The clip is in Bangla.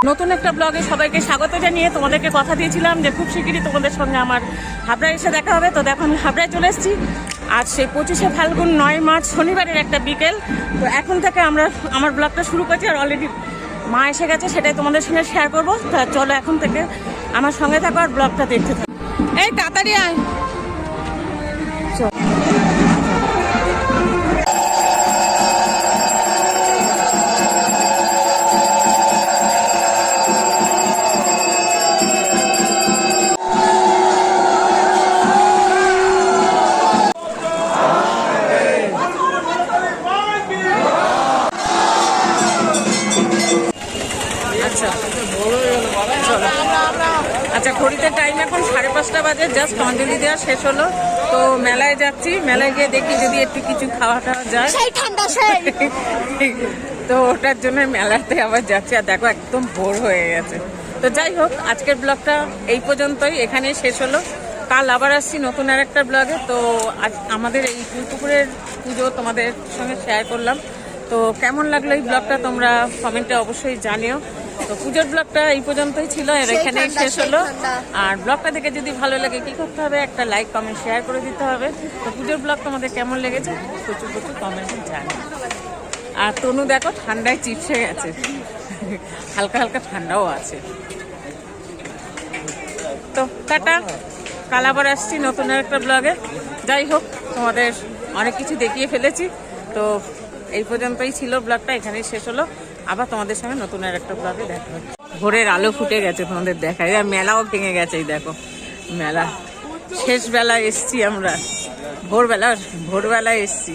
নতুন একটা ব্লগে সবাইকে স্বাগত জানিয়ে তোমাদেরকে কথা দিয়েছিলাম যে খুব শিগগিরই তোমাদের সঙ্গে আমার হাবড়ায় এসে দেখা হবে। তো দেখো আমি হাবড়ায় চলে এসেছি। আজ সেই 25শে ফাল্গুন 9 মার্চ শনিবারের একটা বিকেল। তো এখন থেকে আমার ব্লগটা শুরু করছি, আর অলরেডি মা এসে গেছে, সেটাই তোমাদের সঙ্গে শেয়ার করবো। তা চলো এখন থেকে আমার সঙ্গে থাকো আর ব্লগটা দেখতে থাকো। এই তাড়াতাড়ি আয়। আচ্ছা, ঘড়িতে টাইম এখন 5:30 বাজে, জাস্ট অঞ্জলি দেওয়া শেষ হলো। তো মেলায় যাচ্ছি, মেলায় গিয়ে দেখি যদি একটু কিছু খাওয়া টাওয়া যায়। তো ওটার জন্য মেলাতে আবার যাচ্ছি। আর দেখো একদম ভোর হয়ে গেছে। তো যাই হোক, আজকের ব্লগটা এই পর্যন্তই, এখানেই শেষ হলো। কাল আবার আসছি নতুন আর একটা ব্লগে। তো আজ আমাদের এই পুকুরের পুজো তোমাদের সঙ্গে শেয়ার করলাম। তো কেমন লাগলো এই ব্লগটা তোমরা কমেন্টে অবশ্যই জানিও। তো পুজোর ব্লগটা এই পর্যন্তই ছিল, আর এখানেই শেষ হলো। আর ব্লগটা দেখে যদি ভালো লাগে কি করতে হবে, একটা লাইক কমেন্ট শেয়ার করে দিতে হবে। তো পুজোর ব্লগ তোমাদের কেমন লেগেছে প্রচুর প্রচুর কমেন্টে জানি। আর তনু দেখো ঠান্ডায় চিপসে গেছে, হালকা হালকা ঠান্ডাও আছে। তো টাটা, কাল আবার আসছি নতুন একটা ব্লগে। যাই হোক, তোমাদের অনেক কিছু দেখিয়ে ফেলেছি। তো এই পর্যন্তই ছিল ব্লগটা, এখানেই শেষ হলো। আবার তোমাদের সঙ্গে নতুন আর একটা ব্লগে দেখা হবে। ভোরের আলো ফুটে গেছে, তোমাদের দেখায়। আর মেলাও ভেঙে গেছে, এই দেখো মেলা শেষ বেলা এসছি আমরা, ভোরবেলায় এসছি।